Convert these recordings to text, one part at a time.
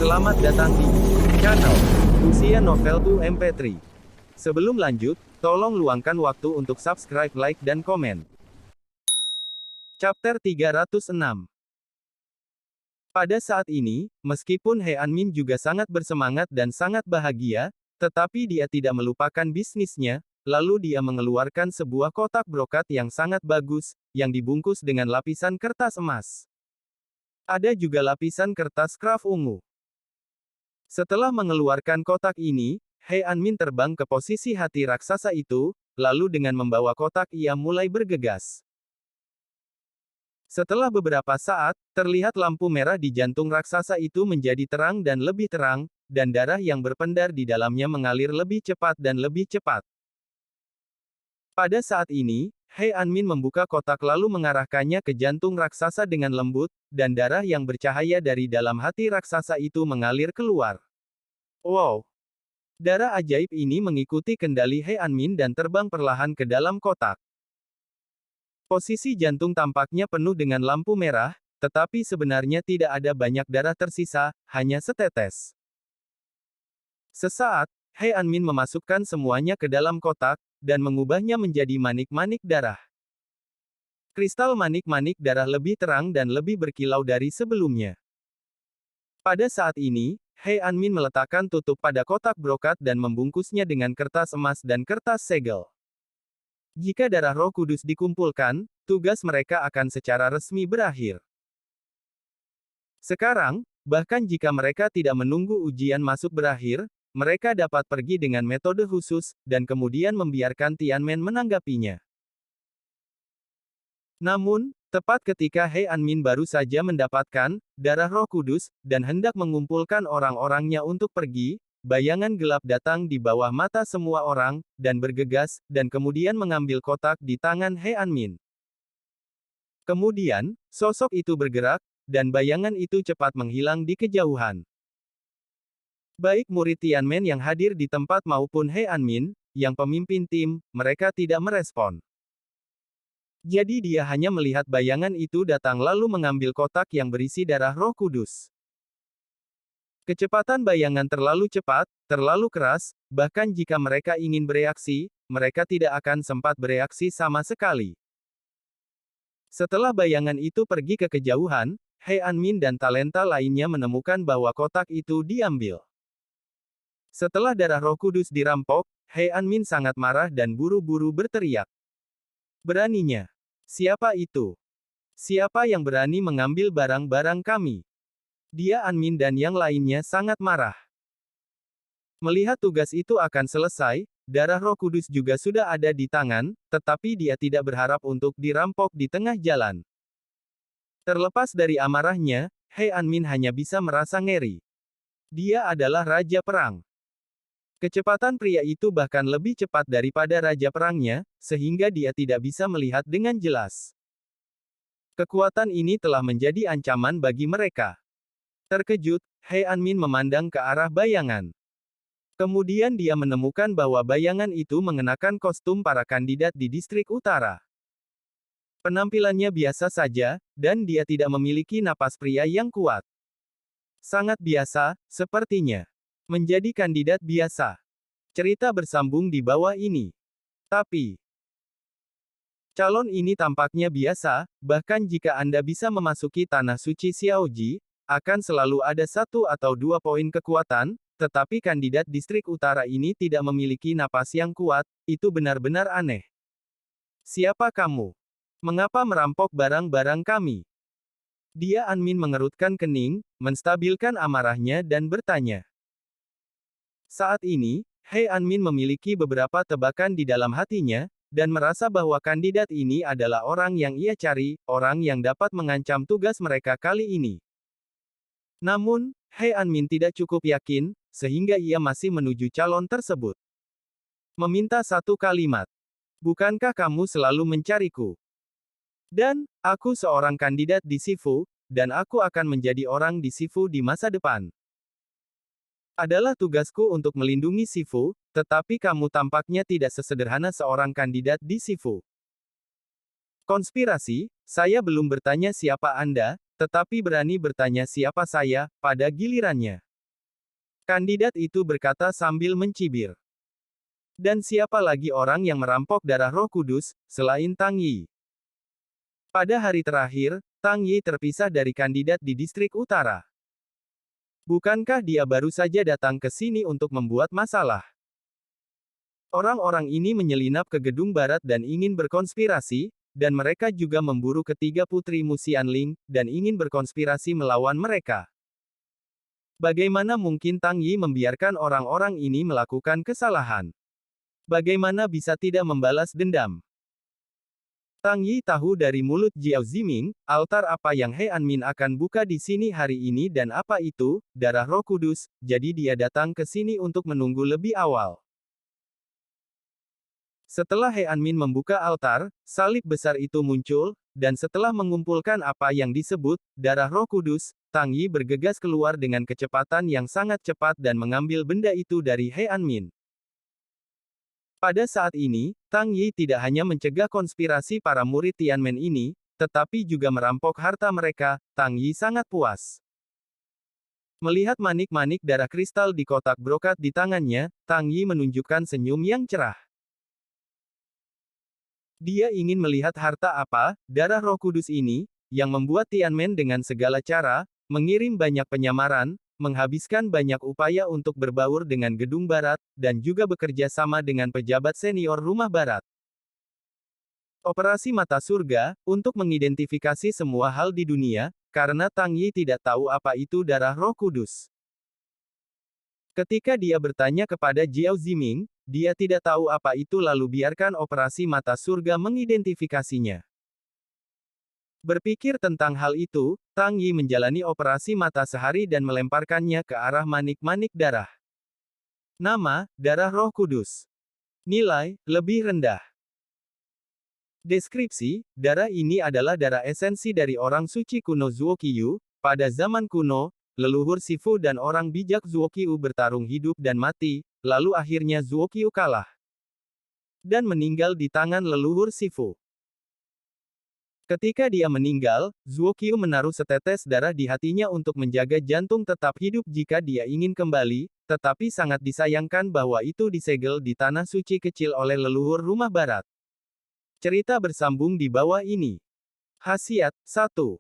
Selamat datang di channel Usia Novel 2 MP3. Sebelum lanjut, tolong luangkan waktu untuk subscribe, like, dan komen. Chapter 306. Pada saat ini, meskipun He Anmin juga sangat bersemangat dan sangat bahagia, tetapi dia tidak melupakan bisnisnya, lalu dia mengeluarkan sebuah kotak brokat yang sangat bagus, yang dibungkus dengan lapisan kertas emas. Ada juga lapisan kertas kraft ungu. Setelah mengeluarkan kotak ini, He Anmin terbang ke posisi hati raksasa itu, lalu dengan membawa kotak ia mulai bergegas. Setelah beberapa saat, terlihat lampu merah di jantung raksasa itu menjadi terang dan lebih terang, dan darah yang berpendar di dalamnya mengalir lebih cepat dan lebih cepat. Pada saat ini, He Anmin membuka kotak lalu mengarahkannya ke jantung raksasa dengan lembut, dan darah yang bercahaya dari dalam hati raksasa itu mengalir keluar. Wow! Darah ajaib ini mengikuti kendali He Anmin dan terbang perlahan ke dalam kotak. Posisi jantung tampaknya penuh dengan lampu merah, tetapi sebenarnya tidak ada banyak darah tersisa, hanya setetes. Sesaat, He Anmin memasukkan semuanya ke dalam kotak, dan mengubahnya menjadi manik-manik darah. Kristal manik-manik darah lebih terang dan lebih berkilau dari sebelumnya. Pada saat ini, He Anmin meletakkan tutup pada kotak brokat dan membungkusnya dengan kertas emas dan kertas segel. Jika darah Roh Kudus dikumpulkan, tugas mereka akan secara resmi berakhir. Sekarang, bahkan jika mereka tidak menunggu ujian masuk berakhir, mereka dapat pergi dengan metode khusus, dan kemudian membiarkan Tianmen menanggapinya. Namun, tepat ketika He Anmin baru saja mendapatkan darah Roh Kudus, dan hendak mengumpulkan orang-orangnya untuk pergi, bayangan gelap datang di bawah mata semua orang, dan bergegas, dan kemudian mengambil kotak di tangan He Anmin. Kemudian, sosok itu bergerak, dan bayangan itu cepat menghilang di kejauhan. Baik murid Tianmen yang hadir di tempat maupun He Anmin, yang pemimpin tim, mereka tidak merespon. Jadi dia hanya melihat bayangan itu datang lalu mengambil kotak yang berisi darah Roh Kudus. Kecepatan bayangan terlalu cepat, terlalu keras, bahkan jika mereka ingin bereaksi, mereka tidak akan sempat bereaksi sama sekali. Setelah bayangan itu pergi ke kejauhan, He Anmin dan talenta lainnya menemukan bahwa kotak itu diambil. Setelah darah Roh Kudus dirampok, He Anmin sangat marah dan buru-buru berteriak. Beraninya. Siapa itu? Siapa yang berani mengambil barang-barang kami? Dia Anmin dan yang lainnya sangat marah. Melihat tugas itu akan selesai, darah Roh Kudus juga sudah ada di tangan, tetapi dia tidak berharap untuk dirampok di tengah jalan. Terlepas dari amarahnya, He Anmin hanya bisa merasa ngeri. Dia adalah Raja Perang. Kecepatan pria itu bahkan lebih cepat daripada Raja Perangnya, sehingga dia tidak bisa melihat dengan jelas. Kekuatan ini telah menjadi ancaman bagi mereka. Terkejut, He Anmin memandang ke arah bayangan. Kemudian dia menemukan bahwa bayangan itu mengenakan kostum para kandidat di distrik utara. Penampilannya biasa saja, dan dia tidak memiliki napas pria yang kuat. Sangat biasa, sepertinya. Menjadi kandidat biasa. Cerita bersambung di bawah ini. Tapi, calon ini tampaknya biasa, bahkan jika Anda bisa memasuki tanah suci Xiaoji, akan selalu ada 1 atau 2 poin kekuatan, tetapi kandidat distrik utara ini tidak memiliki napas yang kuat, itu benar-benar aneh. Siapa kamu? Mengapa merampok barang-barang kami? Dia Anmin mengerutkan kening, menstabilkan amarahnya dan bertanya. Saat ini, He Anmin memiliki beberapa tebakan di dalam hatinya, dan merasa bahwa kandidat ini adalah orang yang ia cari, orang yang dapat mengancam tugas mereka kali ini. Namun, He Anmin tidak cukup yakin, sehingga ia masih menuju calon tersebut. Meminta satu kalimat. Bukankah kamu selalu mencariku? Dan, aku seorang kandidat di Sifu, dan aku akan menjadi orang di Sifu di masa depan. Adalah tugasku untuk melindungi Sifu, tetapi kamu tampaknya tidak sesederhana seorang kandidat di Sifu. Konspirasi, saya belum bertanya siapa Anda, tetapi berani bertanya siapa saya, pada gilirannya. Kandidat itu berkata sambil mencibir. Dan siapa lagi orang yang merampok darah Roh Kudus, selain Tang Yi? Pada hari terakhir, Tang Yi terpisah dari kandidat di distrik utara. Bukankah dia baru saja datang ke sini untuk membuat masalah? Orang-orang ini menyelinap ke gedung barat dan ingin berkonspirasi, dan mereka juga memburu ketiga putri Musianling, dan ingin berkonspirasi melawan mereka. Bagaimana mungkin Tang Yi membiarkan orang-orang ini melakukan kesalahan? Bagaimana bisa tidak membalas dendam? Tang Yi tahu dari mulut Jiao Ziming, altar apa yang He Anmin akan buka di sini hari ini dan apa itu, darah Roh Kudus, jadi dia datang ke sini untuk menunggu lebih awal. Setelah He Anmin membuka altar, salib besar itu muncul, dan setelah mengumpulkan apa yang disebut darah Roh Kudus, Tang Yi bergegas keluar dengan kecepatan yang sangat cepat dan mengambil benda itu dari He Anmin. Pada saat ini, Tang Yi tidak hanya mencegah konspirasi para murid Tianmen ini, tetapi juga merampok harta mereka. Tang Yi sangat puas. Melihat manik-manik darah kristal di kotak brokat di tangannya, Tang Yi menunjukkan senyum yang cerah. Dia ingin melihat harta apa, darah Roh Kudus ini, yang membuat Tianmen dengan segala cara, mengirim banyak penyamaran, menghabiskan banyak upaya untuk berbaur dengan Gedung Barat, dan juga bekerja sama dengan pejabat senior Rumah Barat. Operasi Mata Surga, untuk mengidentifikasi semua hal di dunia, karena Tang Yi tidak tahu apa itu darah Roh Kudus. Ketika dia bertanya kepada Jiao Ziming, dia tidak tahu apa itu lalu biarkan operasi Mata Surga mengidentifikasinya. Berpikir tentang hal itu, Tang Yi menjalani operasi mata sehari dan melemparkannya ke arah manik-manik darah. Nama, darah Roh Kudus. Nilai, lebih rendah. Deskripsi, darah ini adalah darah esensi dari orang suci kuno Zuokyu. Pada zaman kuno, leluhur Sifu dan orang bijak Zuokyu bertarung hidup dan mati, lalu akhirnya Zuokyu kalah. Dan meninggal di tangan leluhur Sifu. Ketika dia meninggal, Zuokyu menaruh setetes darah di hatinya untuk menjaga jantung tetap hidup jika dia ingin kembali, tetapi sangat disayangkan bahwa itu disegel di tanah suci kecil oleh leluhur Rumah Barat. Cerita bersambung di bawah ini. Khasiat 1.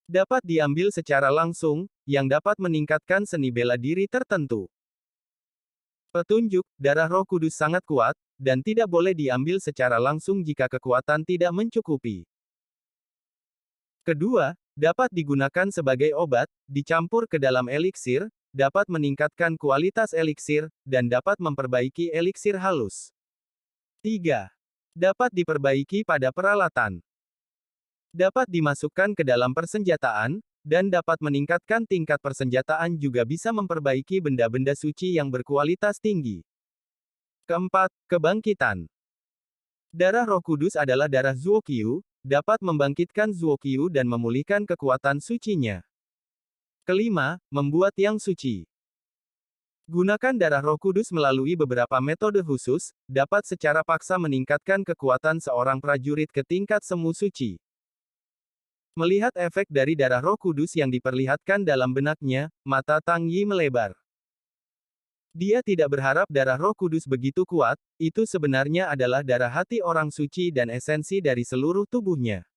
Dapat diambil secara langsung, yang dapat meningkatkan seni bela diri tertentu. Petunjuk, darah Roh Kudus sangat kuat, dan tidak boleh diambil secara langsung jika kekuatan tidak mencukupi. Kedua, dapat digunakan sebagai obat, dicampur ke dalam eliksir, dapat meningkatkan kualitas eliksir, dan dapat memperbaiki eliksir halus. 3. Dapat diperbaiki pada peralatan. Dapat dimasukkan ke dalam persenjataan, dan dapat meningkatkan tingkat persenjataan juga bisa memperbaiki benda-benda suci yang berkualitas tinggi. Keempat, kebangkitan. Darah Roh Kudus adalah darah Zuokyu, dapat membangkitkan Zuokyu dan memulihkan kekuatan sucinya. Kelima, membuat yang suci. Gunakan darah Roh Kudus melalui beberapa metode khusus, dapat secara paksa meningkatkan kekuatan seorang prajurit ke tingkat semu suci. Melihat efek dari darah Roh Kudus yang diperlihatkan dalam benaknya, mata Tang Yi melebar. Dia tidak berharap darah Roh Kudus begitu kuat, itu sebenarnya adalah darah hati orang suci dan esensi dari seluruh tubuhnya.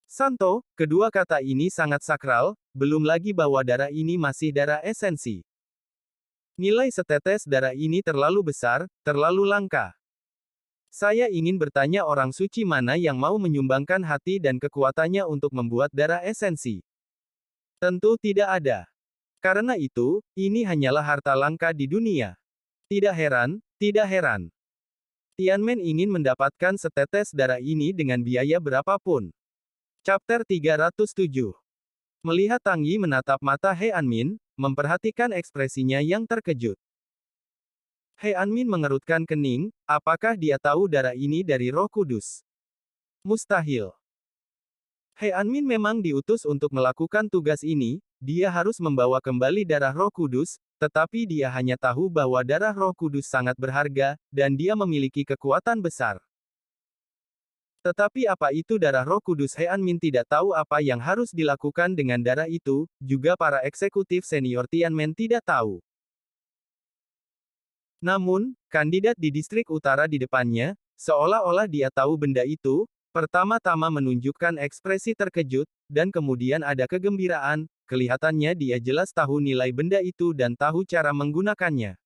Santo, kedua kata ini sangat sakral, belum lagi bahwa darah ini masih darah esensi. Nilai setetes darah ini terlalu besar, terlalu langka. Saya ingin bertanya orang suci mana yang mau menyumbangkan hati dan kekuatannya untuk membuat darah esensi. Tentu tidak ada. Karena itu, ini hanyalah harta langka di dunia. Tidak heran, tidak heran. Tianmen ingin mendapatkan setetes darah ini dengan biaya berapapun. Chapter 307. Melihat Tang Yi menatap mata He Anmin, memperhatikan ekspresinya yang terkejut. He Anmin mengerutkan kening, apakah dia tahu darah ini dari Roh Kudus? Mustahil. He Anmin memang diutus untuk melakukan tugas ini, dia harus membawa kembali darah Roh Kudus, tetapi dia hanya tahu bahwa darah Roh Kudus sangat berharga, dan dia memiliki kekuatan besar. Tetapi apa itu darah Roh Kudus? He Anmin tidak tahu apa yang harus dilakukan dengan darah itu, juga para eksekutif senior Tianmen tidak tahu. Namun, kandidat di distrik utara di depannya, seolah-olah dia tahu benda itu, pertama-tama menunjukkan ekspresi terkejut, dan kemudian ada kegembiraan, kelihatannya dia jelas tahu nilai benda itu dan tahu cara menggunakannya.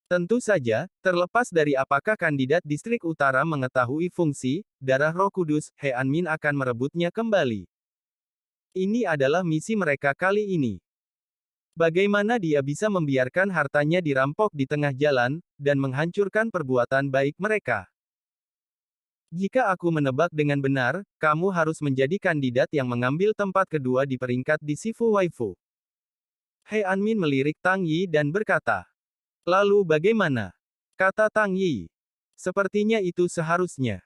Tentu saja, terlepas dari apakah kandidat distrik utara mengetahui fungsi darah Roh Kudus, He Anmin akan merebutnya kembali. Ini adalah misi mereka kali ini. Bagaimana dia bisa membiarkan hartanya dirampok di tengah jalan, dan menghancurkan perbuatan baik mereka? Jika aku menebak dengan benar, kamu harus menjadi kandidat yang mengambil tempat kedua di peringkat di Sifu Waifu. He Anmin melirik Tang Yi dan berkata. Lalu bagaimana? Kata Tang Yi. Sepertinya itu seharusnya.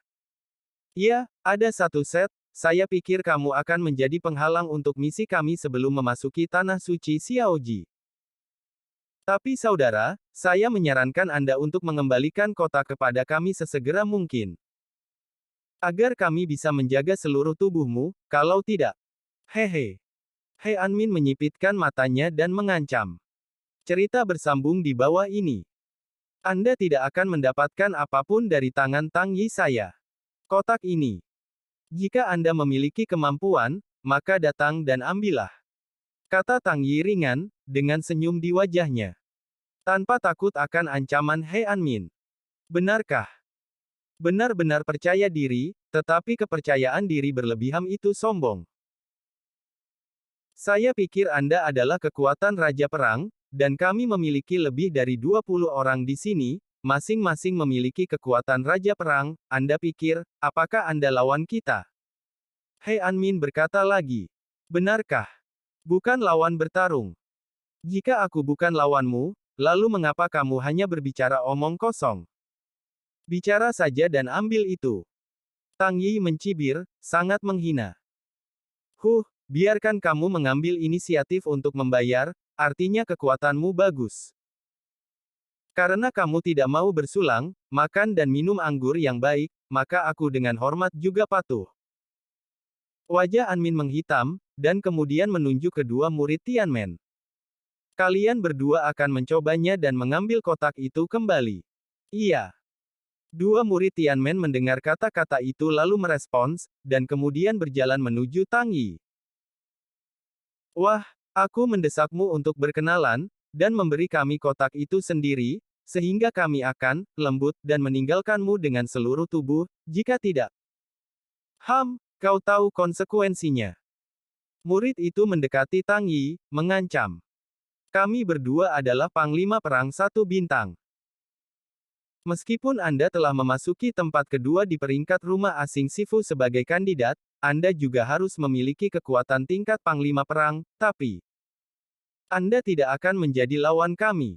Ya, ada satu set, saya pikir kamu akan menjadi penghalang untuk misi kami sebelum memasuki Tanah Suci Xiaoji. Tapi saudara, saya menyarankan Anda untuk mengembalikan kota kepada kami sesegera mungkin. Agar kami bisa menjaga seluruh tubuhmu, kalau tidak. Hehe. He Anmin menyipitkan matanya dan mengancam. Cerita bersambung di bawah ini. Anda tidak akan mendapatkan apapun dari tangan Tang Yi saya. Kotak ini. Jika Anda memiliki kemampuan, maka datang dan ambillah. Kata Tang Yi ringan, dengan senyum di wajahnya. Tanpa takut akan ancaman He Anmin. Benarkah? Benar-benar percaya diri, tetapi kepercayaan diri berlebihan itu sombong. Saya pikir Anda adalah kekuatan Raja Perang, dan kami memiliki lebih dari 20 orang di sini, masing-masing memiliki kekuatan Raja Perang. Anda pikir, apakah Anda lawan kita? He Anmin berkata lagi. Benarkah? Bukan lawan bertarung. Jika aku bukan lawanmu, lalu mengapa kamu hanya berbicara omong kosong? Bicara saja dan ambil itu. Tang Yi mencibir, sangat menghina. Biarkan kamu mengambil inisiatif untuk membayar, artinya kekuatanmu bagus. Karena kamu tidak mau bersulang, makan dan minum anggur yang baik, maka aku dengan hormat juga patuh. Wajah Anmin menghitam, dan kemudian menunjuk kedua murid Tianmen. Kalian berdua akan mencobanya dan mengambil kotak itu kembali. Iya. Dua murid Tianmen mendengar kata-kata itu lalu merespons, dan kemudian berjalan menuju Tang Yi. Wah, aku mendesakmu untuk berkenalan, dan memberi kami kotak itu sendiri, sehingga kami akan lembut dan meninggalkanmu dengan seluruh tubuh, jika tidak. Kau tahu konsekuensinya. Murid itu mendekati Tang Yi, mengancam. Kami berdua adalah Panglima Perang satu bintang. Meskipun Anda telah memasuki tempat kedua di peringkat rumah asing Sifu sebagai kandidat, Anda juga harus memiliki kekuatan tingkat Panglima Perang, tapi Anda tidak akan menjadi lawan kami.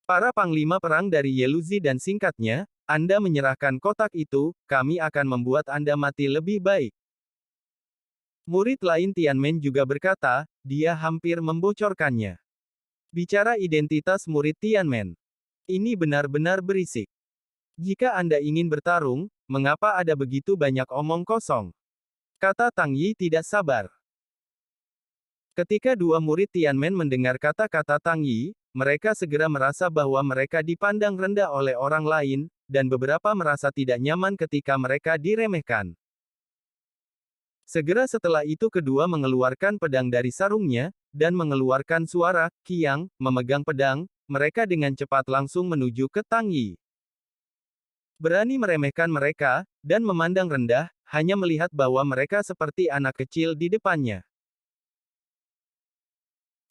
Para Panglima Perang dari Yeluzi dan singkatnya, Anda menyerahkan kotak itu, kami akan membuat Anda mati lebih baik. Murid lain Tianmen juga berkata, dia hampir membocorkannya. Bicara identitas murid Tianmen. Ini benar-benar berisik. Jika Anda ingin bertarung, mengapa ada begitu banyak omong kosong? Kata Tang Yi tidak sabar. Ketika dua murid Tianmen mendengar kata-kata Tang Yi, mereka segera merasa bahwa mereka dipandang rendah oleh orang lain, dan beberapa merasa tidak nyaman ketika mereka diremehkan. Segera setelah itu kedua mengeluarkan pedang dari sarungnya, dan mengeluarkan suara, kiang, memegang pedang, mereka dengan cepat langsung menuju ke Tang Yi. Berani meremehkan mereka, dan memandang rendah, hanya melihat bahwa mereka seperti anak kecil di depannya.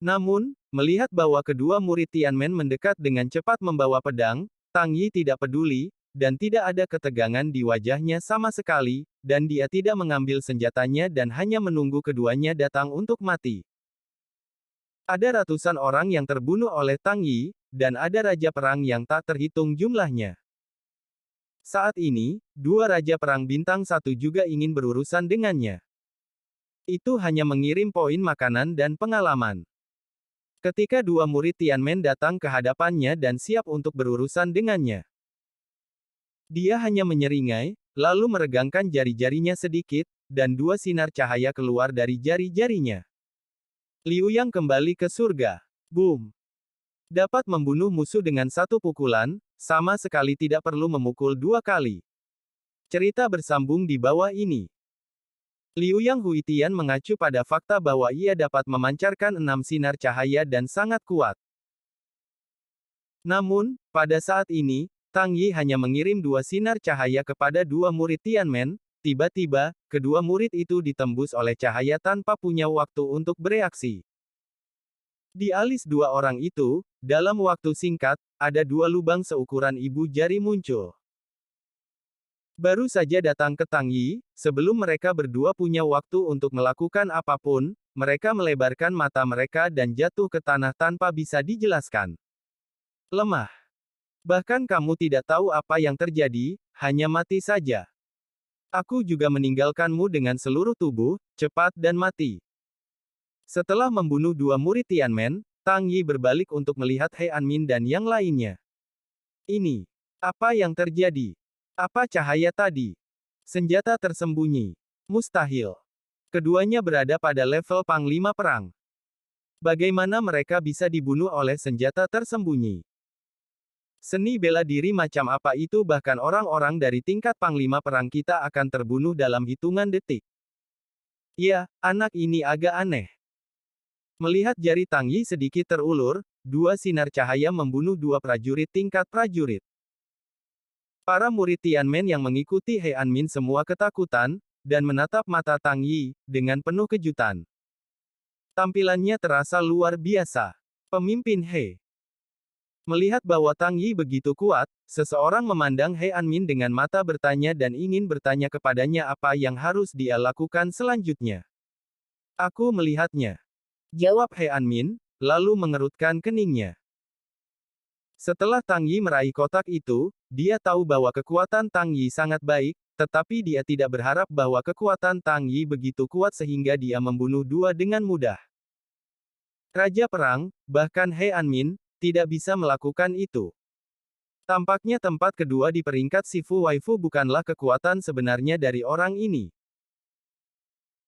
Namun, melihat bahwa kedua murid Tianmen mendekat dengan cepat membawa pedang, Tang Yi tidak peduli, dan tidak ada ketegangan di wajahnya sama sekali, dan dia tidak mengambil senjatanya dan hanya menunggu keduanya datang untuk mati. Ada ratusan orang yang terbunuh oleh Tang Yi, dan ada raja perang yang tak terhitung jumlahnya. Saat ini, dua raja perang bintang satu juga ingin berurusan dengannya. Itu hanya mengirim poin makanan dan pengalaman. Ketika dua murid Tianmen datang ke hadapannya dan siap untuk berurusan dengannya, dia hanya menyeringai, lalu meregangkan jari-jarinya sedikit, dan dua sinar cahaya keluar dari jari-jarinya. Liu Yang kembali ke surga. Boom! Dapat membunuh musuh dengan satu pukulan, sama sekali tidak perlu memukul dua kali. Cerita bersambung di bawah ini. Liu Yang Huitian mengacu pada fakta bahwa ia dapat memancarkan 6 sinar cahaya dan sangat kuat. Namun, pada saat ini, Tang Yi hanya mengirim 2 sinar cahaya kepada 2 murid Tianmen. Tiba-tiba, kedua murid itu ditembus oleh cahaya tanpa punya waktu untuk bereaksi. Di alis 2 orang itu, dalam waktu singkat, ada 2 lubang seukuran ibu jari muncul. Baru saja datang ke Tang Yi, sebelum mereka berdua punya waktu untuk melakukan apapun, mereka melebarkan mata mereka dan jatuh ke tanah tanpa bisa dijelaskan. Lemah. Bahkan kamu tidak tahu apa yang terjadi, hanya mati saja. Aku juga meninggalkanmu dengan seluruh tubuh, cepat dan mati. Setelah membunuh 2 murid Tianmen, Tang Yi berbalik untuk melihat He Anmin dan yang lainnya. Ini. Apa yang terjadi? Apa cahaya tadi? Senjata tersembunyi. Mustahil. Keduanya berada pada level Panglima Perang. Bagaimana mereka bisa dibunuh oleh senjata tersembunyi? Seni bela diri macam apa itu bahkan orang-orang dari tingkat Panglima Perang kita akan terbunuh dalam hitungan detik. Ya, anak ini agak aneh. Melihat jari Tang Yi sedikit terulur, 2 sinar cahaya membunuh 2 prajurit tingkat prajurit. Para murid Tianmen yang mengikuti He Anmin semua ketakutan, dan menatap mata Tang Yi, dengan penuh kejutan. Tampilannya terasa luar biasa. Pemimpin He. Melihat bahwa Tang Yi begitu kuat, seseorang memandang He Anmin dengan mata bertanya dan ingin bertanya kepadanya apa yang harus dia lakukan selanjutnya. Aku melihatnya. Jawab He Anmin, lalu mengerutkan keningnya. Setelah Tang Yi meraih kotak itu, dia tahu bahwa kekuatan Tang Yi sangat baik, tetapi dia tidak berharap bahwa kekuatan Tang Yi begitu kuat sehingga dia membunuh 2 dengan mudah. Raja Perang, bahkan He Anmin, tidak bisa melakukan itu. Tampaknya tempat kedua di peringkat Shifu Waifu bukanlah kekuatan sebenarnya dari orang ini.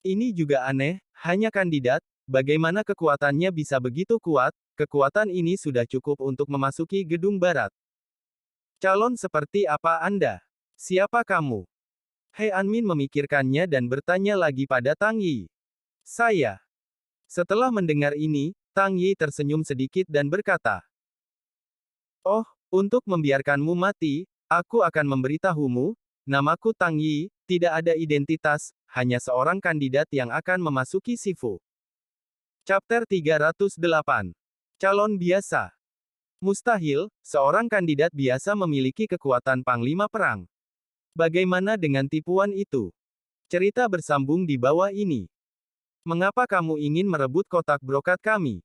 Ini juga aneh, hanya kandidat, bagaimana kekuatannya bisa begitu kuat? Kekuatan ini sudah cukup untuk memasuki gedung barat. Calon seperti apa Anda? Siapa kamu? He Anmin memikirkannya dan bertanya lagi pada Tang Yi. Saya. Setelah mendengar ini, Tang Yi tersenyum sedikit dan berkata, "Oh, untuk membiarkanmu mati, aku akan memberitahumu, namaku Tang Yi, tidak ada identitas, hanya seorang kandidat yang akan memasuki Shifu." Chapter 308. Calon biasa. Mustahil, seorang kandidat biasa memiliki kekuatan Panglima Perang. Bagaimana dengan tipuan itu? Cerita bersambung di bawah ini. Mengapa kamu ingin merebut kotak brokat kami?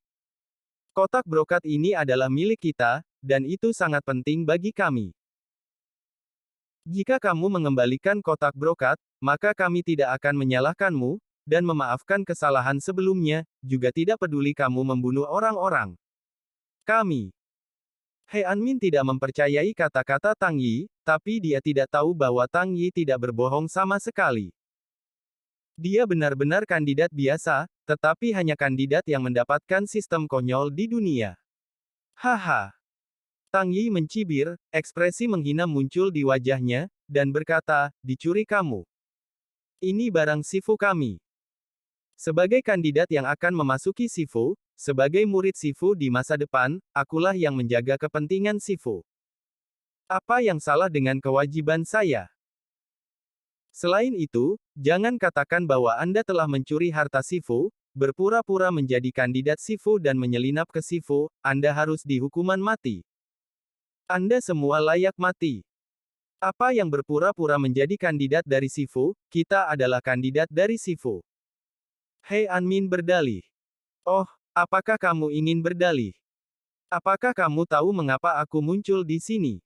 Kotak brokat ini adalah milik kita, dan itu sangat penting bagi kami. Jika kamu mengembalikan kotak brokat, maka kami tidak akan menyalahkanmu, dan memaafkan kesalahan sebelumnya, juga tidak peduli kamu membunuh orang-orang. Kami. He Anmin tidak mempercayai kata-kata Tang Yi, tapi dia tidak tahu bahwa Tang Yi tidak berbohong sama sekali. Dia benar-benar kandidat biasa, tetapi hanya kandidat yang mendapatkan sistem konyol di dunia. Haha. Tang Yi mencibir, ekspresi menghina muncul di wajahnya, dan berkata, "Dicuri kamu. Ini barang Shifu kami." Sebagai kandidat yang akan memasuki Shifu, sebagai murid Shifu di masa depan, akulah yang menjaga kepentingan Shifu. Apa yang salah dengan kewajiban saya? Selain itu, jangan katakan bahwa Anda telah mencuri harta Shifu, berpura-pura menjadi kandidat Shifu dan menyelinap ke Shifu, Anda harus dihukuman mati. Anda semua layak mati. Apa yang berpura-pura menjadi kandidat dari Shifu, kita adalah kandidat dari Shifu. He Anmin berdalih. Oh, apakah kamu ingin berdalih? Apakah kamu tahu mengapa aku muncul di sini?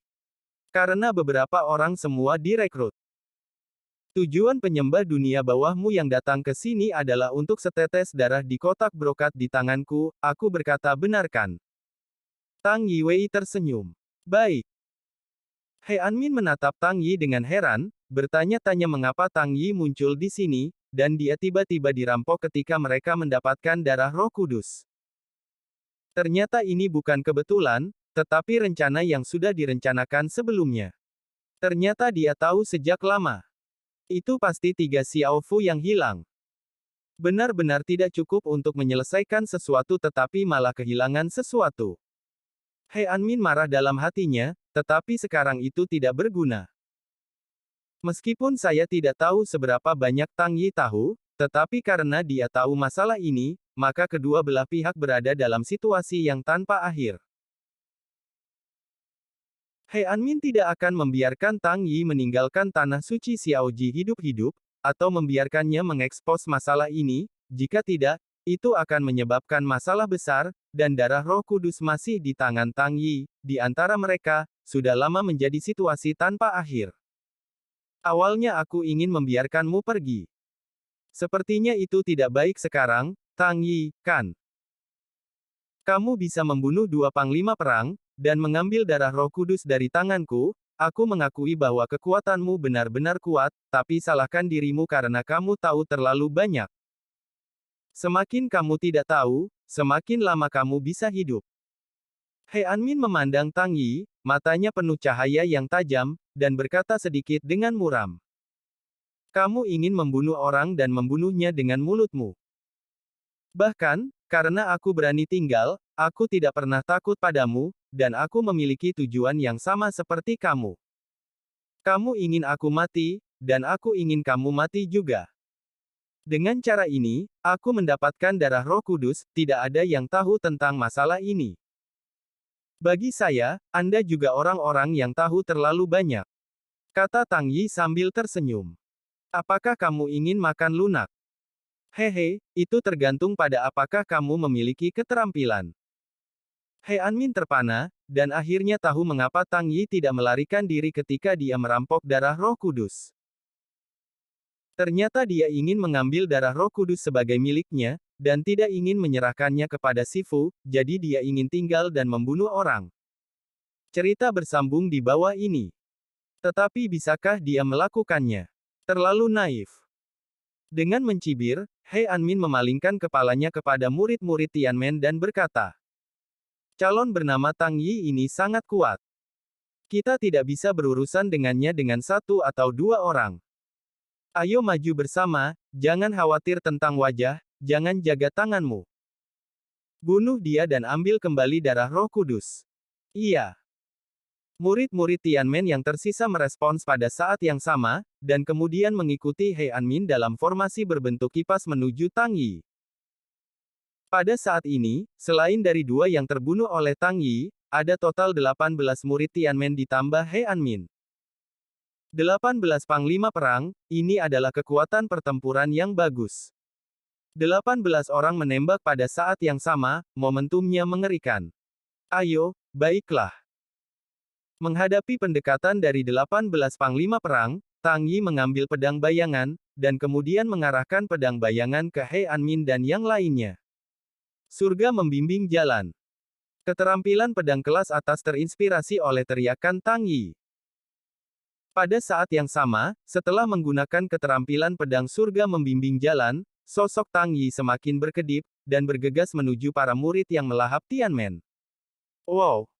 Karena beberapa orang semua direkrut. Tujuan penyembah dunia bawahmu yang datang ke sini adalah untuk setetes darah di kotak brokat di tanganku, aku berkata benarkan. Tang Yi Wei tersenyum. Baik. He Anmin menatap Tang Yi dengan heran, bertanya-tanya mengapa Tang Yi muncul di sini, dan dia tiba-tiba dirampok ketika mereka mendapatkan darah Roh Kudus. Ternyata ini bukan kebetulan, tetapi rencana yang sudah direncanakan sebelumnya. Ternyata dia tahu sejak lama. Itu pasti 3 Xiao Fu yang hilang. Benar-benar tidak cukup untuk menyelesaikan sesuatu tetapi malah kehilangan sesuatu. He Anmin marah dalam hatinya, tetapi sekarang itu tidak berguna. Meskipun saya tidak tahu seberapa banyak Tang Yi tahu, tetapi karena dia tahu masalah ini, maka kedua belah pihak berada dalam situasi yang tanpa akhir. He Anmin tidak akan membiarkan Tang Yi meninggalkan tanah suci Xiaoji hidup-hidup, atau membiarkannya mengekspos masalah ini. Jika tidak, itu akan menyebabkan masalah besar, dan darah Roh Kudus masih di tangan Tang Yi. Di antara mereka, sudah lama menjadi situasi tanpa akhir. Awalnya aku ingin membiarkanmu pergi. Sepertinya itu tidak baik sekarang, Tang Yi, kan? Kamu bisa membunuh 2 panglima perang, dan mengambil darah Roh Kudus dari tanganku. Aku mengakui bahwa kekuatanmu benar-benar kuat, tapi salahkan dirimu karena kamu tahu terlalu banyak. Semakin kamu tidak tahu, semakin lama kamu bisa hidup. He Anmin memandang Tang Yi, matanya penuh cahaya yang tajam, dan berkata sedikit dengan muram. Kamu ingin membunuh orang dan membunuhnya dengan mulutmu. Bahkan, karena aku berani tinggal, aku tidak pernah takut padamu, dan aku memiliki tujuan yang sama seperti kamu. Kamu ingin aku mati, dan aku ingin kamu mati juga. Dengan cara ini, aku mendapatkan darah Roh Kudus, tidak ada yang tahu tentang masalah ini. Bagi saya, Anda juga orang-orang yang tahu terlalu banyak. Kata Tang Yi sambil tersenyum. Apakah kamu ingin makan lunak? Hehe, itu tergantung pada apakah kamu memiliki keterampilan. He Anmin terpana, dan akhirnya tahu mengapa Tang Yi tidak melarikan diri ketika dia merampok darah Roh Kudus. Ternyata dia ingin mengambil darah Roh Kudus sebagai miliknya, dan tidak ingin menyerahkannya kepada Sifu, jadi dia ingin tinggal dan membunuh orang. Cerita bersambung di bawah ini. Tetapi bisakah dia melakukannya? Terlalu naif. Dengan mencibir, He Anmin memalingkan kepalanya kepada murid-murid Tianmen dan berkata, calon bernama Tang Yi ini sangat kuat. Kita tidak bisa berurusan dengannya dengan 1 atau 2 orang. Ayo maju bersama, jangan khawatir tentang wajah, jangan jaga tanganmu. Bunuh dia dan ambil kembali darah Roh Kudus. Iya. Murid-murid Tianmen yang tersisa merespons pada saat yang sama, dan kemudian mengikuti He Anmin dalam formasi berbentuk kipas menuju Tang Yi. Pada saat ini, selain dari 2 yang terbunuh oleh Tang Yi, ada total 18 murid Tianmen ditambah He Anmin. 18 panglima perang, ini adalah kekuatan pertempuran yang bagus. 18 orang menembak pada saat yang sama, momentumnya mengerikan. Ayo, baiklah. Menghadapi pendekatan dari 18 panglima perang, Tang Yi mengambil pedang bayangan, dan kemudian mengarahkan pedang bayangan ke He Anmin dan yang lainnya. Surga membimbing jalan. Keterampilan pedang kelas atas terinspirasi oleh teriakan Tang Yi. Pada saat yang sama, setelah menggunakan keterampilan pedang surga membimbing jalan, sosok Tang Yi semakin berkedip, dan bergegas menuju para murid yang melahap Tianmen. Wow!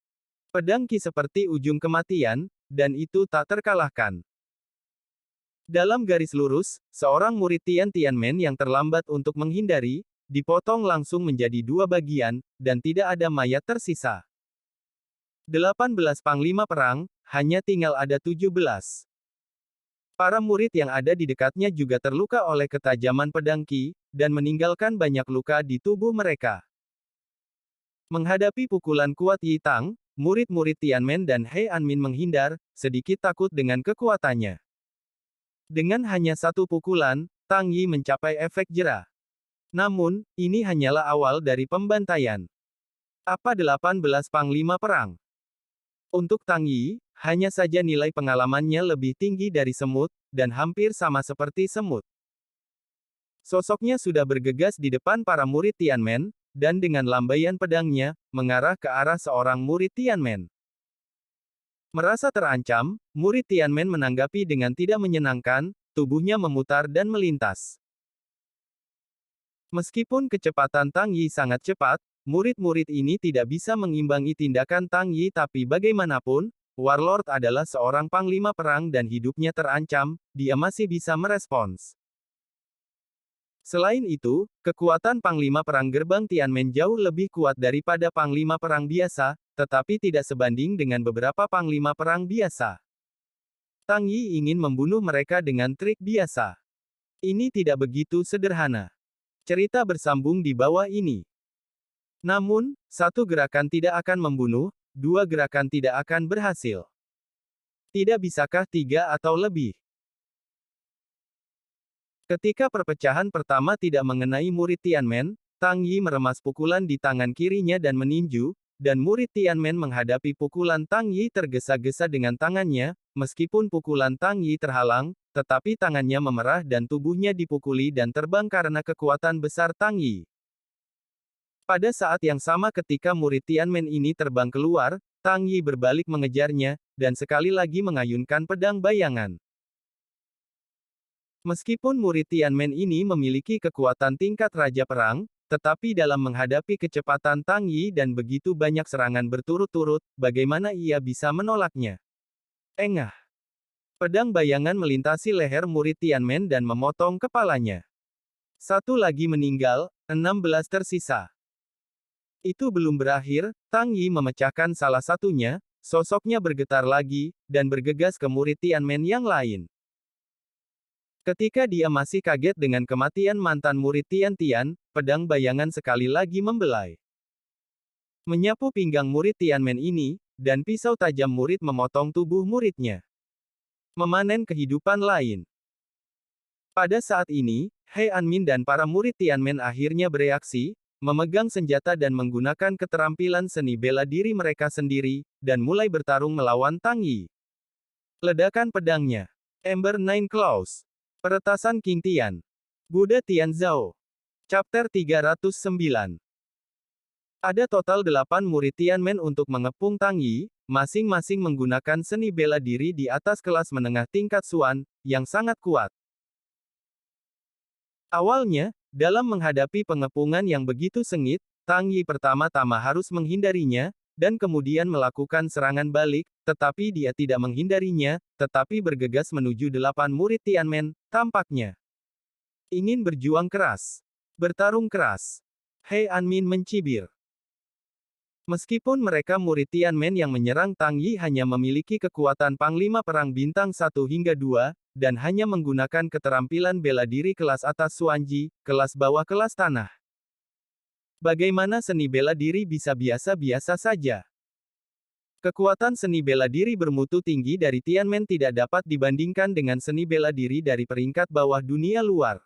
Pedang Qi seperti ujung kematian, dan itu tak terkalahkan. Dalam garis lurus, seorang murid Tianmen yang terlambat untuk menghindari, dipotong langsung menjadi 2 bagian, dan tidak ada mayat tersisa. 18 panglima perang, hanya tinggal ada 17. Para murid yang ada di dekatnya juga terluka oleh ketajaman pedang Qi, dan meninggalkan banyak luka di tubuh mereka. Menghadapi pukulan kuat Yi Tang, murid-murid Tianmen dan He Anmin menghindar, sedikit takut dengan kekuatannya. Dengan hanya 1 pukulan, Tang Yi mencapai efek jera. Namun, ini hanyalah awal dari pembantaian. Apa 18 panglima perang? Untuk Tang Yi, hanya saja nilai pengalamannya lebih tinggi dari semut, dan hampir sama seperti semut. Sosoknya sudah bergegas di depan para murid Tianmen, dan dengan lambaian pedangnya, mengarah ke arah seorang murid Tianmen. Merasa terancam, murid Tianmen menanggapi dengan tidak menyenangkan, tubuhnya memutar dan melintas. Meskipun kecepatan Tang Yi sangat cepat, murid-murid ini tidak bisa mengimbangi tindakan Tang Yi, tapi bagaimanapun, Warlord adalah seorang panglima perang dan hidupnya terancam, dia masih bisa merespons. Selain itu, kekuatan panglima perang gerbang Tianmen jauh lebih kuat daripada panglima perang biasa, tetapi tidak sebanding dengan beberapa panglima perang biasa. Tang Yi ingin membunuh mereka dengan trik biasa. Ini tidak begitu sederhana. Cerita bersambung di bawah ini. Namun, satu gerakan tidak akan membunuh, dua gerakan tidak akan berhasil. Tidak bisakah tiga atau lebih? Ketika perpecahan pertama tidak mengenai murid Tianmen, Tang Yi meremas pukulan di tangan kirinya dan meninju, dan murid Tianmen menghadapi pukulan Tang Yi tergesa-gesa dengan tangannya, meskipun pukulan Tang Yi terhalang, tetapi tangannya memerah dan tubuhnya dipukuli dan terbang karena kekuatan besar Tang Yi. Pada saat yang sama ketika murid Tianmen ini terbang keluar, Tang Yi berbalik mengejarnya, dan sekali lagi mengayunkan pedang bayangan. Meskipun murid Tianmen ini memiliki kekuatan tingkat Raja Perang, tetapi dalam menghadapi kecepatan Tang Yi dan begitu banyak serangan berturut-turut, bagaimana ia bisa menolaknya? Engah! Pedang bayangan melintasi leher murid Tianmen dan memotong kepalanya. Satu lagi meninggal, 16 tersisa. Itu belum berakhir, Tang Yi memecahkan salah satunya, sosoknya bergetar lagi, dan bergegas ke murid Tianmen yang lain. Ketika dia masih kaget dengan kematian mantan murid Tian-Tian, pedang bayangan sekali lagi membelai. Menyapu pinggang murid Tianmen ini, dan pisau tajam murid memotong tubuh muridnya. Memanen kehidupan lain. Pada saat ini, He Anmin dan para murid Tianmen akhirnya bereaksi, memegang senjata dan menggunakan keterampilan seni bela diri mereka sendiri, dan mulai bertarung melawan Tang Yi. Ledakan pedangnya. Ember Nine Claws. Peretasan King Tian. Buddha Tianzhao. Chapter 309. Ada total 8 murid Tianmen untuk mengepung Tang Yi, masing-masing menggunakan seni bela diri di atas kelas menengah tingkat Xuan, yang sangat kuat. Awalnya, dalam menghadapi pengepungan yang begitu sengit, Tang Yi pertama-tama harus menghindarinya, dan kemudian melakukan serangan balik, tetapi dia tidak menghindarinya, tetapi bergegas menuju 8 murid Tianmen, tampaknya ingin berjuang keras. Bertarung keras. He Anmin mencibir. Meskipun mereka murid Tianmen yang menyerang Tang Yi hanya memiliki kekuatan panglima perang bintang 1 hingga 2, dan hanya menggunakan keterampilan bela diri kelas atas Xuanji, kelas bawah kelas tanah. Bagaimana seni bela diri bisa biasa-biasa saja? Kekuatan seni bela diri bermutu tinggi dari Tianmen tidak dapat dibandingkan dengan seni bela diri dari peringkat bawah dunia luar.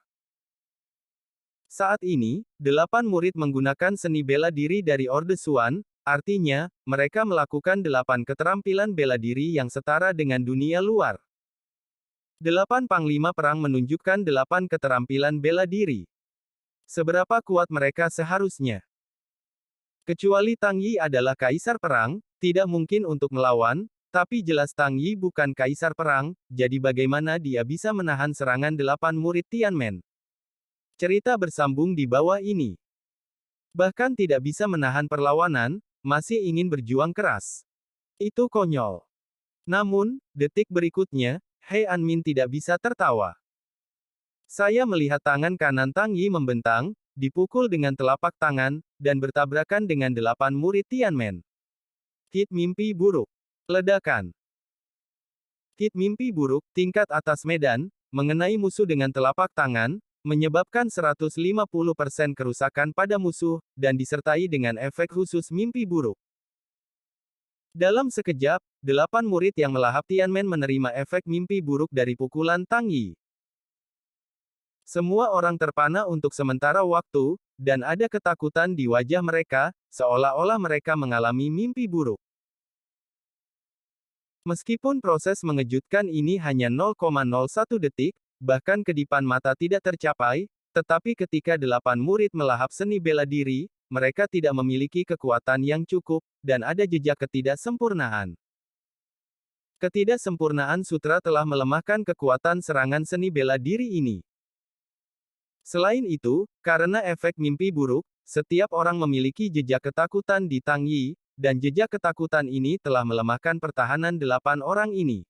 Saat ini, 8 murid menggunakan seni bela diri dari Orde Xuan, artinya, mereka melakukan 8 keterampilan bela diri yang setara dengan dunia luar. 8 panglima perang menunjukkan 8 keterampilan bela diri. Seberapa kuat mereka seharusnya? Kecuali Tang Yi adalah kaisar perang, tidak mungkin untuk melawan, tapi jelas Tang Yi bukan kaisar perang, jadi bagaimana dia bisa menahan serangan 8 murid Tianmen? Cerita bersambung di bawah ini. Bahkan tidak bisa menahan perlawanan, masih ingin berjuang keras. Itu konyol. Namun, detik berikutnya, He Anmin tidak bisa tertawa. Saya melihat tangan kanan Tang Yi membentang, dipukul dengan telapak tangan, dan bertabrakan dengan 8 murid Tianmen. Hit mimpi buruk. Ledakan. Hit mimpi buruk, tingkat atas medan, mengenai musuh dengan telapak tangan, menyebabkan 150% kerusakan pada musuh, dan disertai dengan efek khusus mimpi buruk. Dalam sekejap, 8 murid yang melahap Tianmen menerima efek mimpi buruk dari pukulan Tang Yi. Semua orang terpana untuk sementara waktu, dan ada ketakutan di wajah mereka, seolah-olah mereka mengalami mimpi buruk. Meskipun proses mengejutkan ini hanya 0,01 detik, bahkan kedipan mata tidak tercapai, tetapi ketika 8 murid melahap seni bela diri, mereka tidak memiliki kekuatan yang cukup, dan ada jejak ketidaksempurnaan. Ketidaksempurnaan sutra telah melemahkan kekuatan serangan seni bela diri ini. Selain itu, karena efek mimpi buruk, setiap orang memiliki jejak ketakutan di Tang Yi, dan jejak ketakutan ini telah melemahkan pertahanan 8 orang ini.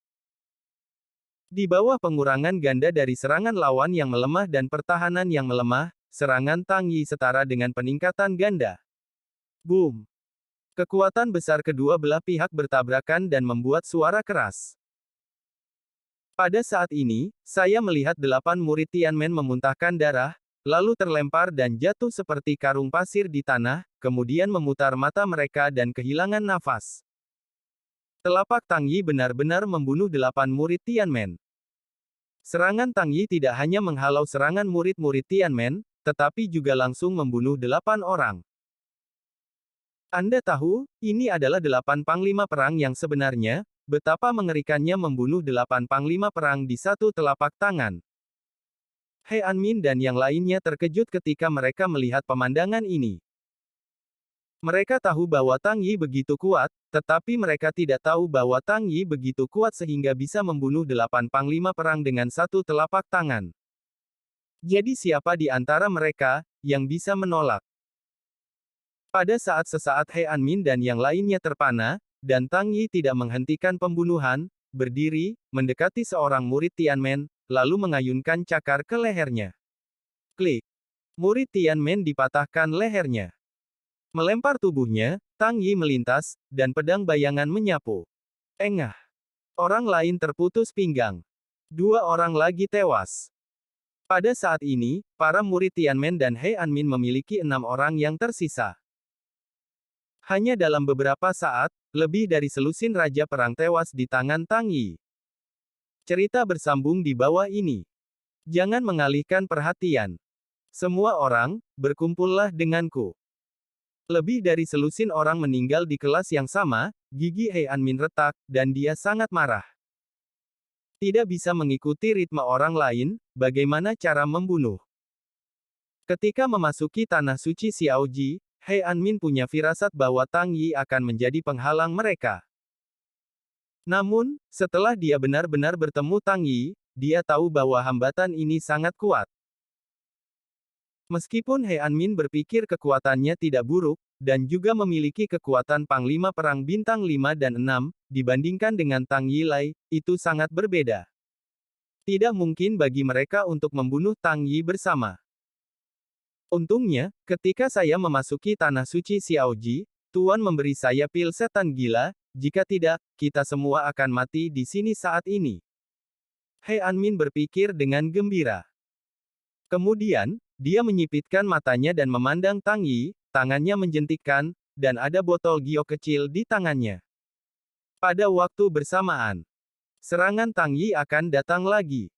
Di bawah pengurangan ganda dari serangan lawan yang melemah dan pertahanan yang melemah, serangan Tang Yi setara dengan peningkatan ganda. Boom! Kekuatan besar kedua belah pihak bertabrakan dan membuat suara keras. Pada saat ini, saya melihat 8 murid Tianmen memuntahkan darah, lalu terlempar dan jatuh seperti karung pasir di tanah, kemudian memutar mata mereka dan kehilangan nafas. Telapak Tang Yi benar-benar membunuh 8 murid Tianmen. Serangan Tang Yi tidak hanya menghalau serangan murid-murid Tianmen, tetapi juga langsung membunuh 8 orang. Anda tahu, ini adalah 8 panglima perang yang sebenarnya, betapa mengerikannya membunuh 8 panglima perang di satu telapak tangan. He Anmin dan yang lainnya terkejut ketika mereka melihat pemandangan ini. Mereka tahu bahwa Tang Yi begitu kuat, tetapi mereka tidak tahu bahwa Tang Yi begitu kuat sehingga bisa membunuh 8 panglima perang dengan satu telapak tangan. Jadi siapa di antara mereka, yang bisa menolak? Pada saat sesaat He Anmin dan yang lainnya terpana, dan Tang Yi tidak menghentikan pembunuhan, berdiri, mendekati seorang murid Tianmen, lalu mengayunkan cakar ke lehernya. Klik. Murid Tianmen dipatahkan lehernya. Melempar tubuhnya, Tang Yi melintas, dan pedang bayangan menyapu. Engah. Orang lain terputus pinggang. 2 orang lagi tewas. Pada saat ini, para murid Tianmen dan He Anmin memiliki 6 orang yang tersisa. Hanya dalam beberapa saat, lebih dari selusin raja perang tewas di tangan Tang Yi. Cerita bersambung di bawah ini. Jangan mengalihkan perhatian. Semua orang, berkumpullah denganku. Lebih dari selusin orang meninggal di kelas yang sama, gigi He Anmin retak, dan dia sangat marah. Tidak bisa mengikuti ritme orang lain, bagaimana cara membunuh. Ketika memasuki tanah suci Xiaoji, He Anmin punya firasat bahwa Tang Yi akan menjadi penghalang mereka. Namun, setelah dia benar-benar bertemu Tang Yi, dia tahu bahwa hambatan ini sangat kuat. Meskipun He Anmin berpikir kekuatannya tidak buruk, dan juga memiliki kekuatan panglima perang bintang 5 dan 6, dibandingkan dengan Tang Yi Lai, itu sangat berbeda. Tidak mungkin bagi mereka untuk membunuh Tang Yi bersama. Untungnya, ketika saya memasuki tanah suci Xiaoji, Tuan memberi saya pil setan gila, jika tidak, kita semua akan mati di sini saat ini. He Anmin berpikir dengan gembira. Kemudian, dia menyipitkan matanya dan memandang Tang Yi, tangannya menjentikkan, dan ada botol giok kecil di tangannya. Pada waktu bersamaan, serangan Tang Yi akan datang lagi.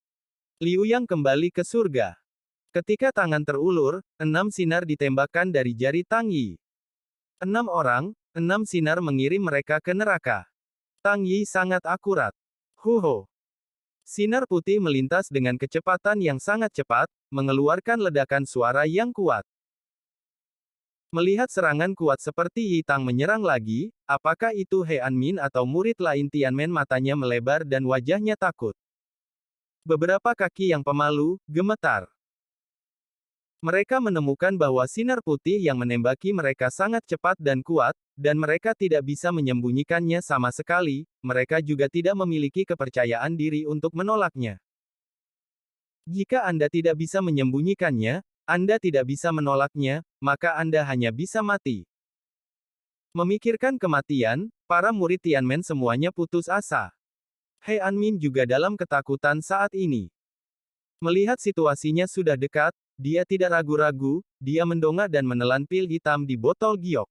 Liu Yang kembali ke surga. Ketika tangan terulur, 6 sinar ditembakkan dari jari Tang Yi. 6 orang, 6 sinar mengirim mereka ke neraka. Tang Yi sangat akurat. Huho. Sinar putih melintas dengan kecepatan yang sangat cepat, mengeluarkan ledakan suara yang kuat. Melihat serangan kuat seperti Yi Tang menyerang lagi, apakah itu He Anmin atau murid lain Tianmen? Matanya melebar dan wajahnya takut. Beberapa kaki yang pemalu, gemetar. Mereka menemukan bahwa sinar putih yang menembaki mereka sangat cepat dan kuat, dan mereka tidak bisa menyembunyikannya sama sekali, mereka juga tidak memiliki kepercayaan diri untuk menolaknya. Jika Anda tidak bisa menyembunyikannya, Anda tidak bisa menolaknya, maka Anda hanya bisa mati. Memikirkan kematian, para murid Tianmen semuanya putus asa. He Anmin juga dalam ketakutan saat ini. Melihat situasinya sudah dekat, dia tidak ragu-ragu, dia mendongak dan menelan pil hitam di botol giok.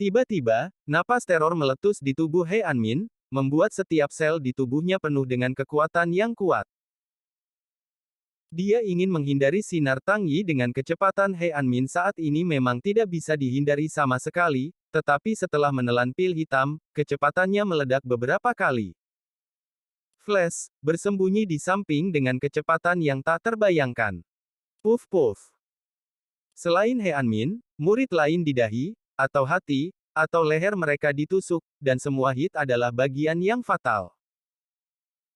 Tiba-tiba, napas teror meletus di tubuh He Anmin, membuat setiap sel di tubuhnya penuh dengan kekuatan yang kuat. Dia ingin menghindari sinar Tang Yi dengan kecepatan He Anmin saat ini memang tidak bisa dihindari sama sekali, tetapi setelah menelan pil hitam, kecepatannya meledak beberapa kali. Flash, bersembunyi di samping dengan kecepatan yang tak terbayangkan. Puff-puff. Selain He Anmin, murid lain di dahi, atau hati, atau leher mereka ditusuk, dan semua hit adalah bagian yang fatal.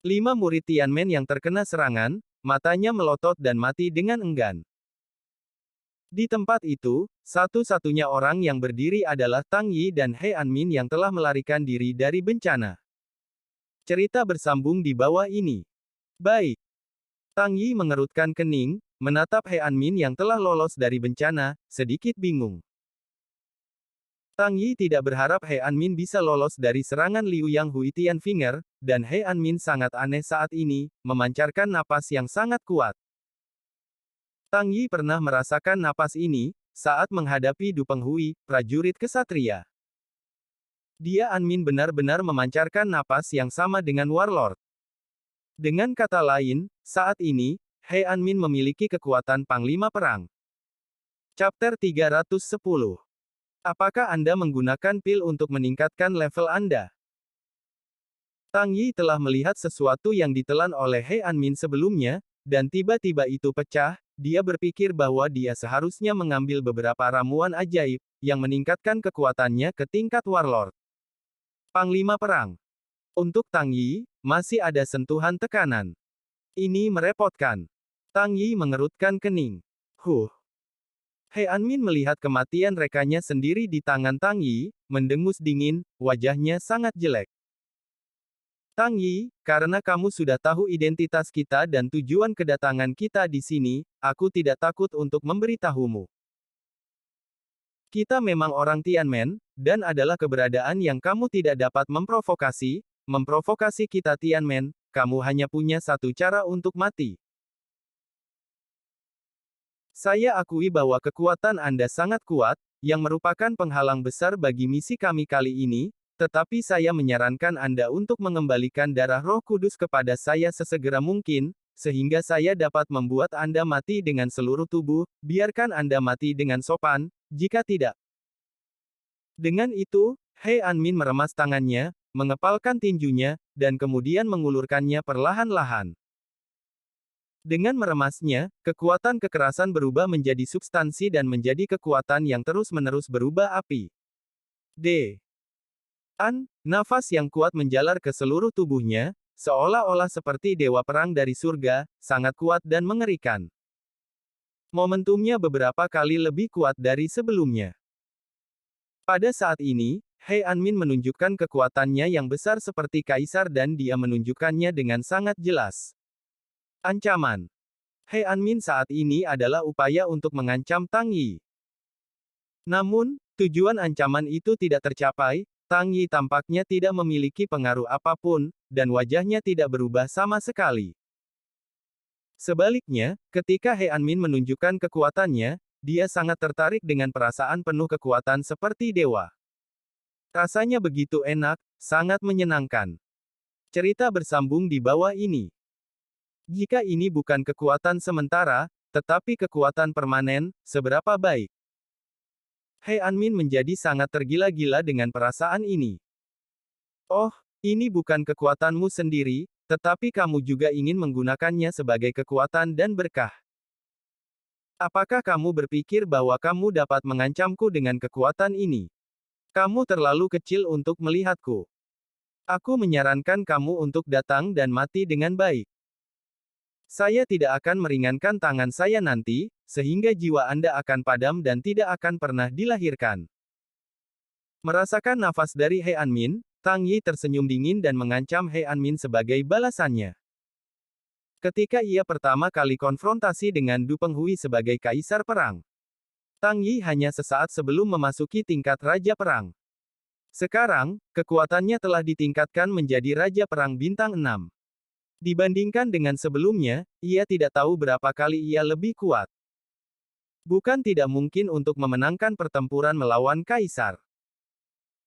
5 murid Tianmen yang terkena serangan, matanya melotot dan mati dengan enggan. Di tempat itu, satu-satunya orang yang berdiri adalah Tang Yi dan He Anmin yang telah melarikan diri dari bencana. Cerita bersambung di bawah ini. Baik. Tang Yi mengerutkan kening, menatap He Anmin yang telah lolos dari bencana, sedikit bingung. Tang Yi tidak berharap He Anmin bisa lolos dari serangan Liu Yang Huitian Finger, dan He Anmin sangat aneh saat ini, memancarkan napas yang sangat kuat. Tang Yi pernah merasakan napas ini, saat menghadapi Du Penghui, prajurit kesatria. Dia Anmin benar-benar memancarkan napas yang sama dengan Warlord. Dengan kata lain, saat ini, He Anmin memiliki kekuatan Panglima Perang. Chapter 310. Apakah Anda menggunakan pil untuk meningkatkan level Anda? Tang Yi telah melihat sesuatu yang ditelan oleh He Anmin sebelumnya, dan tiba-tiba itu pecah. Dia berpikir bahwa dia seharusnya mengambil beberapa ramuan ajaib, yang meningkatkan kekuatannya ke tingkat Warlord. Panglima Perang. Untuk Tang Yi, masih ada sentuhan tekanan. Ini merepotkan. Tang Yi mengerutkan kening. He Anmin melihat kematian rekannya sendiri di tangan Tang Yi, mendengus dingin, wajahnya sangat jelek. Tang Yi, karena kamu sudah tahu identitas kita dan tujuan kedatangan kita di sini, aku tidak takut untuk memberitahumu. Kita memang orang Tianmen, dan adalah keberadaan yang kamu tidak dapat memprovokasi kita Tianmen, kamu hanya punya satu cara untuk mati. Saya akui bahwa kekuatan Anda sangat kuat, yang merupakan penghalang besar bagi misi kami kali ini, tetapi saya menyarankan Anda untuk mengembalikan darah Roh Kudus kepada saya sesegera mungkin, sehingga saya dapat membuat Anda mati dengan seluruh tubuh, biarkan Anda mati dengan sopan, jika tidak. Dengan itu, He Anmin meremas tangannya, mengepalkan tinjunya, dan kemudian mengulurkannya perlahan-lahan. Dengan meremasnya, kekuatan kekerasan berubah menjadi substansi dan menjadi kekuatan yang terus-menerus berubah api. Nafas yang kuat menjalar ke seluruh tubuhnya, seolah-olah seperti dewa perang dari surga, sangat kuat dan mengerikan. Momentumnya beberapa kali lebih kuat dari sebelumnya. Pada saat ini, He Anmin menunjukkan kekuatannya yang besar seperti kaisar dan dia menunjukkannya dengan sangat jelas. Ancaman. He Anmin saat ini adalah upaya untuk mengancam Tang Yi. Namun, tujuan ancaman itu tidak tercapai, Tang Yi tampaknya tidak memiliki pengaruh apapun, dan wajahnya tidak berubah sama sekali. Sebaliknya, ketika He Anmin menunjukkan kekuatannya, dia sangat tertarik dengan perasaan penuh kekuatan seperti dewa. Rasanya begitu enak, sangat menyenangkan. Cerita bersambung di bawah ini. Jika ini bukan kekuatan sementara, tetapi kekuatan permanen, seberapa baik? He Anmin menjadi sangat tergila-gila dengan perasaan ini. Oh, ini bukan kekuatanmu sendiri, tetapi kamu juga ingin menggunakannya sebagai kekuatan dan berkah. Apakah kamu berpikir bahwa kamu dapat mengancamku dengan kekuatan ini? Kamu terlalu kecil untuk melihatku. Aku menyarankan kamu untuk datang dan mati dengan baik. Saya tidak akan meringankan tangan saya nanti, sehingga jiwa Anda akan padam dan tidak akan pernah dilahirkan. Merasakan nafas dari He Anmin, Tang Yi tersenyum dingin dan mengancam He Anmin sebagai balasannya. Ketika ia pertama kali konfrontasi dengan Du Penghui sebagai kaisar perang, Tang Yi hanya sesaat sebelum memasuki tingkat Raja Perang. Sekarang, kekuatannya telah ditingkatkan menjadi Raja Perang Bintang 6. Dibandingkan dengan sebelumnya, ia tidak tahu berapa kali ia lebih kuat. Bukan tidak mungkin untuk memenangkan pertempuran melawan kaisar.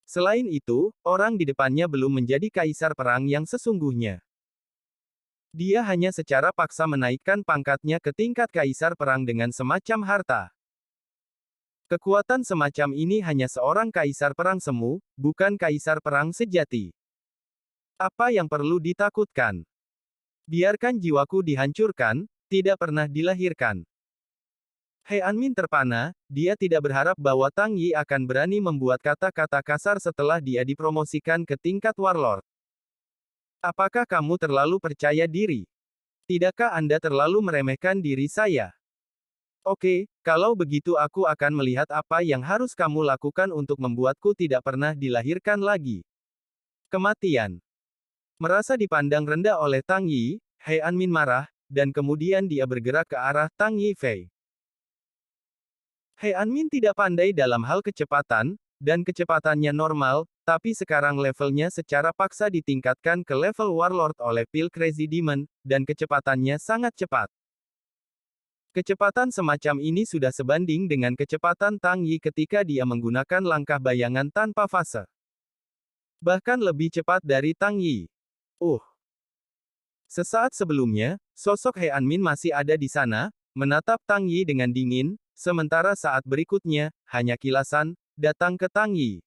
Selain itu, orang di depannya belum menjadi kaisar perang yang sesungguhnya. Dia hanya secara paksa menaikkan pangkatnya ke tingkat kaisar perang dengan semacam harta. Kekuatan semacam ini hanya seorang kaisar perang semu, bukan kaisar perang sejati. Apa yang perlu ditakutkan? Biarkan jiwaku dihancurkan, tidak pernah dilahirkan. He Anmin terpana, dia tidak berharap bahwa Tang Yi akan berani membuat kata-kata kasar setelah dia dipromosikan ke tingkat warlord. Apakah kamu terlalu percaya diri? Tidakkah Anda terlalu meremehkan diri saya? Oke, kalau begitu aku akan melihat apa yang harus kamu lakukan untuk membuatku tidak pernah dilahirkan lagi. Kematian. Merasa dipandang rendah oleh Tang Yi, He Anmin marah, dan kemudian dia bergerak ke arah Tang Yi Fei. He Anmin tidak pandai dalam hal kecepatan, dan kecepatannya normal, tapi sekarang levelnya secara paksa ditingkatkan ke level Warlord oleh Pil Crazy Demon, dan kecepatannya sangat cepat. Kecepatan semacam ini sudah sebanding dengan kecepatan Tang Yi ketika dia menggunakan langkah bayangan tanpa fase. Bahkan lebih cepat dari Tang Yi. Sesaat sebelumnya, sosok He Anmin masih ada di sana, menatap Tang Yi dengan dingin, sementara saat berikutnya, hanya kilasan, datang ke Tang Yi.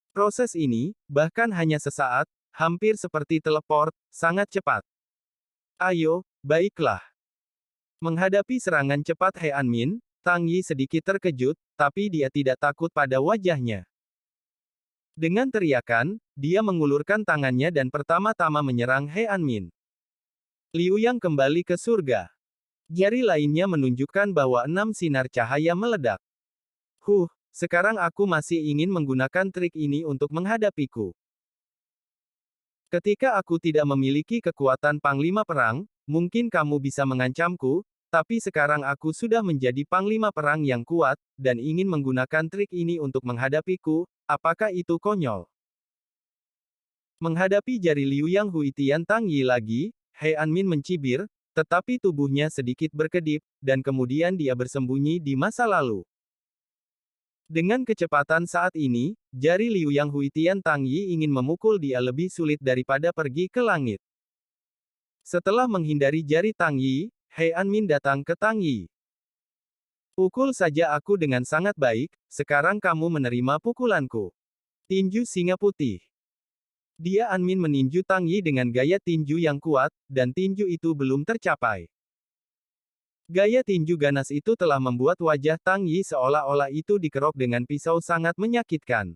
Proses ini, bahkan hanya sesaat, hampir seperti teleport, sangat cepat. Ayo, baiklah. Menghadapi serangan cepat He Anmin, Tang Yi sedikit terkejut, tapi dia tidak takut pada wajahnya. Dengan teriakan, dia mengulurkan tangannya dan pertama-tama menyerang He Anmin. Liu Yang kembali ke surga. Jari lainnya menunjukkan bahwa 6 sinar cahaya meledak. Sekarang aku masih ingin menggunakan trik ini untuk menghadapiku. Ketika aku tidak memiliki kekuatan Panglima Perang, mungkin kamu bisa mengancamku, tapi sekarang aku sudah menjadi Panglima Perang yang kuat, dan ingin menggunakan trik ini untuk menghadapiku, apakah itu konyol? Menghadapi jari Liu Yang Huitian Tang Yi lagi, He Anmin mencibir, tetapi tubuhnya sedikit berkedip, dan kemudian dia bersembunyi di masa lalu. Dengan kecepatan saat ini, jari Liu Yang Huitian Tang Yi ingin memukul dia lebih sulit daripada pergi ke langit. Setelah menghindari jari Tang Yi, He Anmin datang ke Tang Yi. Pukul saja aku dengan sangat baik, sekarang kamu menerima pukulanku. Tinju singa putih. Dia Anmin meninju Tang Yi dengan gaya tinju yang kuat, dan tinju itu belum tercapai. Gaya tinju ganas itu telah membuat wajah Tang Yi seolah-olah itu dikerok dengan pisau sangat menyakitkan.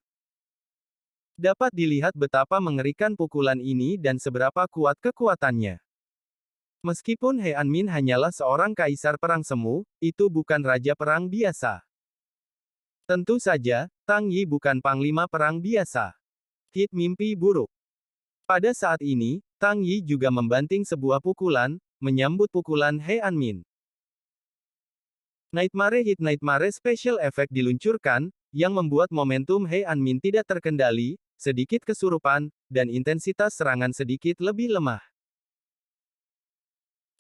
Dapat dilihat betapa mengerikan pukulan ini dan seberapa kuat kekuatannya. Meskipun He Anmin hanyalah seorang kaisar perang semu, itu bukan raja perang biasa. Tentu saja, Tang Yi bukan panglima perang biasa. Hit mimpi buruk. Pada saat ini, Tang Yi juga membanting sebuah pukulan, menyambut pukulan He Anmin. Nightmare Hit Nightmare Special Effect diluncurkan, yang membuat momentum He Anmin tidak terkendali, sedikit kesurupan, dan intensitas serangan sedikit lebih lemah.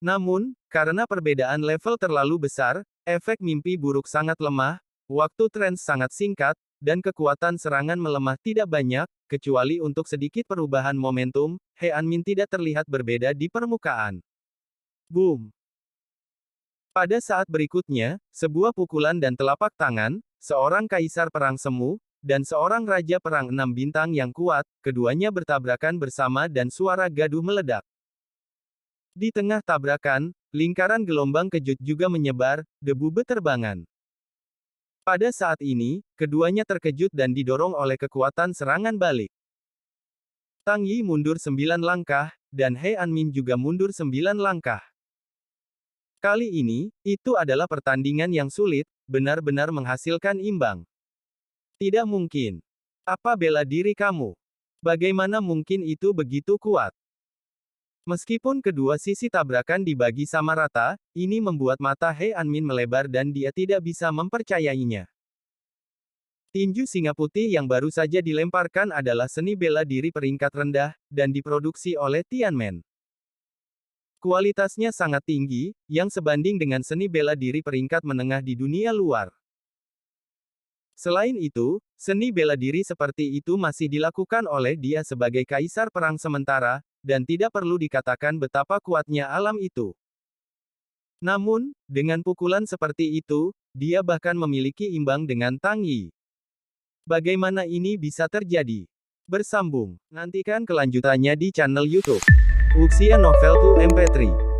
Namun, karena perbedaan level terlalu besar, efek mimpi buruk sangat lemah, waktu trance sangat singkat, dan kekuatan serangan melemah tidak banyak, kecuali untuk sedikit perubahan momentum, He Anmin tidak terlihat berbeda di permukaan. Boom! Pada saat berikutnya, sebuah pukulan dan telapak tangan, seorang kaisar perang semu, dan seorang raja perang 6 bintang yang kuat, keduanya bertabrakan bersama dan suara gaduh meledak. Di tengah tabrakan, lingkaran gelombang kejut juga menyebar, debu beterbangan. Pada saat ini, keduanya terkejut dan didorong oleh kekuatan serangan balik. Tang Yi mundur 9 langkah, dan He Anmin juga mundur 9 langkah. Kali ini, itu adalah pertandingan yang sulit, benar-benar menghasilkan imbang. Tidak mungkin. Apa bela diri kamu? Bagaimana mungkin itu begitu kuat? Meskipun kedua sisi tabrakan dibagi sama rata, ini membuat mata He Anmin melebar dan dia tidak bisa mempercayainya. Tinju singa putih yang baru saja dilemparkan adalah seni bela diri peringkat rendah, dan diproduksi oleh Tianmen. Kualitasnya sangat tinggi, yang sebanding dengan seni bela diri peringkat menengah di dunia luar. Selain itu, seni bela diri seperti itu masih dilakukan oleh dia sebagai kaisar perang sementara, dan tidak perlu dikatakan betapa kuatnya alam itu. Namun, dengan pukulan seperti itu, dia bahkan memiliki imbang dengan Tang Yi. Bagaimana ini bisa terjadi? Bersambung. Nantikan kelanjutannya di channel YouTube Wuxia Novel 2 MP3.